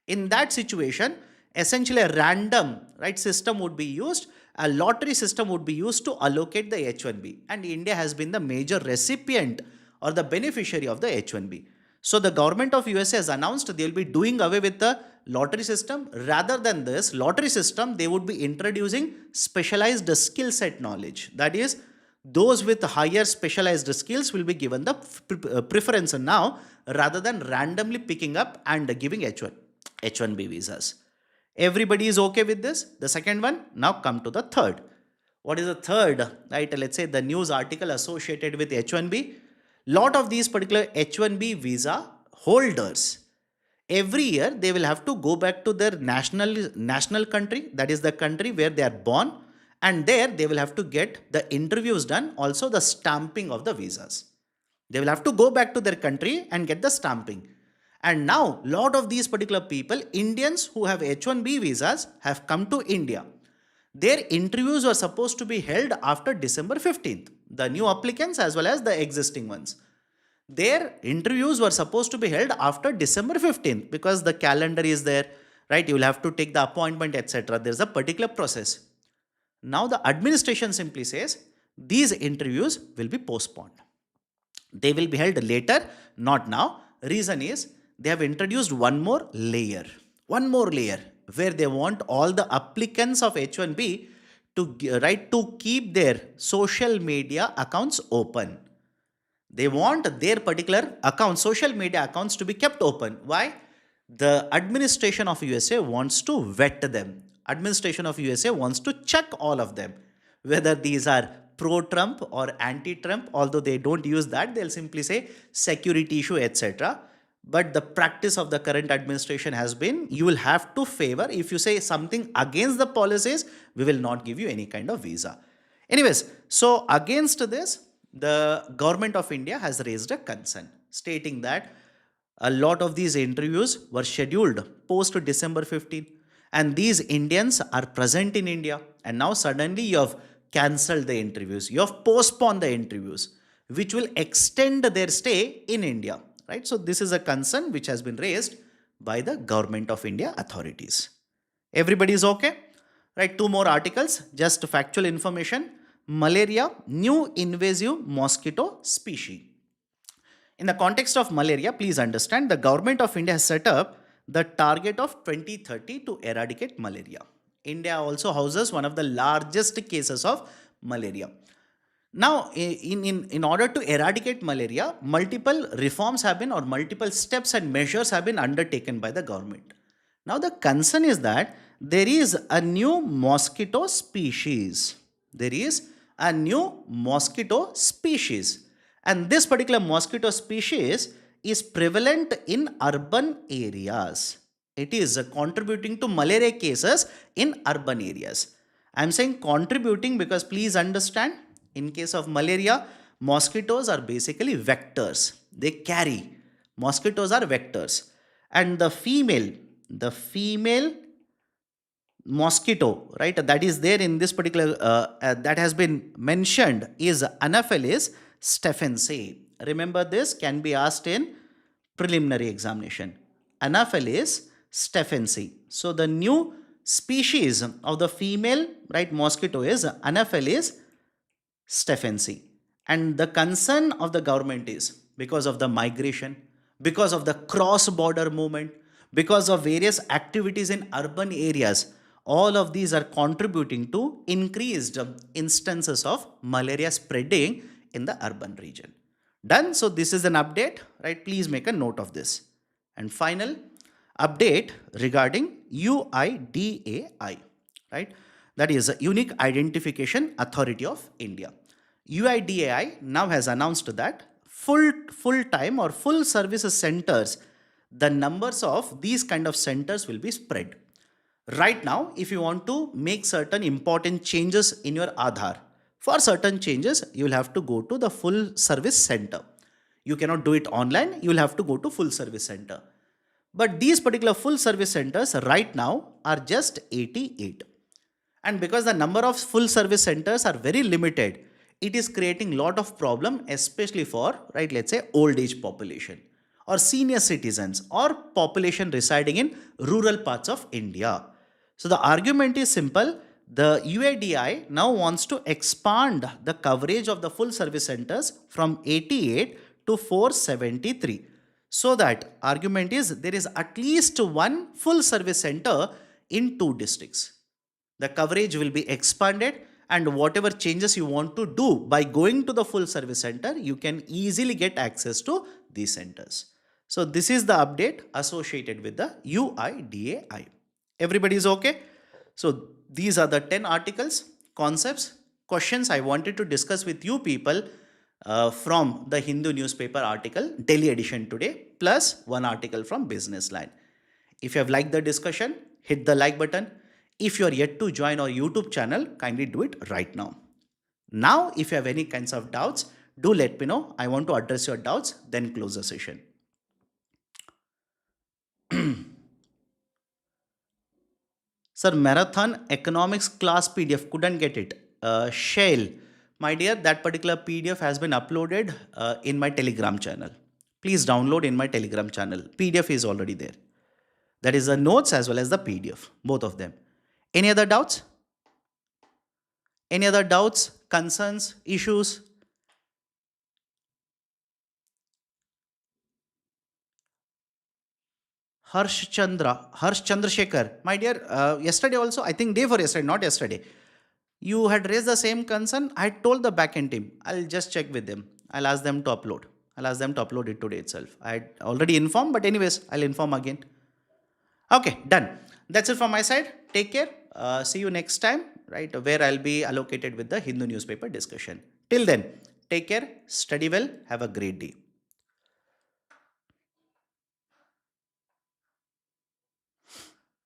Speaker 1: In that situation, essentially a random system would be used. A lottery system would be used to allocate the H1B. And India has been the major recipient or the beneficiary of the H1B. So the government of USA has announced they will be doing away with the lottery system. Rather than this lottery system, they would be introducing specialized skill set knowledge. That is, those with higher specialized skills will be given the preference now rather than randomly picking up and giving H1B visas. Everybody is okay with this? The second one. Now come to the third. What is the third? Let's say the news article associated with H1B. Lot of these particular H1B visa holders, every year they will have to go back to their national country, that is the country where they are born, and there they will have to get the interviews done, also the stamping of the visas. They will have to go back to their country and get the stamping. And now lot of these particular people, Indians who have H1B visas, have come to India. Their interviews were supposed to be held after December 15th. The new applicants as well as the existing ones. Their interviews were supposed to be held after December 15th because the calendar is there, right? You will have to take the appointment, etc. There's a particular process. Now the administration simply says these interviews will be postponed. They will be held later, not now. Reason is they have introduced one more layer where they want all the applicants of H1B to keep their social media accounts open. They want their particular accounts, social media accounts, to be kept open. Why? The administration of USA wants to vet them. Administration of USA wants to check all of them, whether these are pro-Trump or anti-Trump. Although they don't use that, they'll simply say security issue, etc. But the practice of the current administration has been, you will have to favor. If you say something against the policies, we will not give you any kind of visa. Anyways, so against this, the government of India has raised a concern stating that a lot of these interviews were scheduled post December 15, and these Indians are present in India, and now suddenly you have cancelled the interviews, you have postponed the interviews, which will extend their stay in India, right? So this is a concern which has been raised by the government of India authorities. Everybody is okay, right? Two more articles, just factual information. Malaria, new invasive mosquito species. In the context of malaria, please understand the government of India has set up the target of 2030 to eradicate malaria. India also houses one of the largest cases of malaria. Now, in order to eradicate malaria, multiple reforms have been, or multiple steps and measures have been undertaken by the government. Now, the concern is that there is a new mosquito species. There is a new mosquito species. And this particular mosquito species is prevalent in urban areas. It is contributing to malaria cases in urban areas. I'm saying contributing because please understand, in case of malaria, mosquitoes are basically vectors. They carry. Mosquitoes are vectors. And the female mosquito, right, that is there in this particular, that has been mentioned is Anopheles stephensii. Remember, this can be asked in preliminary examination. Anopheles stephensii. So the new species of the female, right, mosquito is Anopheles stephensii. And the concern of the government is because of the migration, because of the cross border movement, because of various activities in urban areas. All of these are contributing to increased instances of malaria spreading in the urban region. Done. So this is an update, right? Please make a note of this. And final update regarding UIDAI, right? That is a Unique Identification Authority of India. UIDAI now has announced that full time or full services centers, the numbers of these kind of centers will be spread. Right now, if you want to make certain important changes in your Aadhaar, for certain changes, you will have to go to the full service center. You cannot do it online, you will have to go to full service center. But these particular full service centers right now are just 88. And because the number of full service centers are very limited, it is creating lot of problem, especially for, right, let's say old age population or senior citizens or population residing in rural parts of India. So the argument is simple. The UIDI now wants to expand the coverage of the full service centers from 88 to 473. So that argument is there is at least one full service center in two districts. The coverage will be expanded, and whatever changes you want to do by going to the full service center, you can easily get access to these centers. So this is the update associated with the UIDAI. Everybody is okay? So these are the 10 articles, concepts, questions I wanted to discuss with you people from the Hindu newspaper article, Delhi edition today, plus one article from Business Line. If you have liked the discussion, hit the like button. If you are yet to join our YouTube channel, kindly do it right now. Now, if you have any kinds of doubts, do let me know. I want to address your doubts, then close the session. Sir, Marathon Economics class PDF, couldn't get it. Shell, my dear, that particular PDF has been uploaded in my Telegram channel. Please download in my Telegram channel. PDF is already there. That is the notes as well as the PDF, both of them. Any other doubts? Any other doubts, concerns, issues? Harsh Chandrasekhar, my dear, yesterday also, I think day for yesterday, not yesterday, you had raised the same concern. I told the backend team, I'll just check with them. I'll ask them to upload. I'll ask them to upload it today itself. I had already informed, but anyways, I'll inform again. Okay, done. That's it from my side. Take care. See you next time, right, where I'll be allocated with the Hindu newspaper discussion. Till then, take care, study well, have a great day.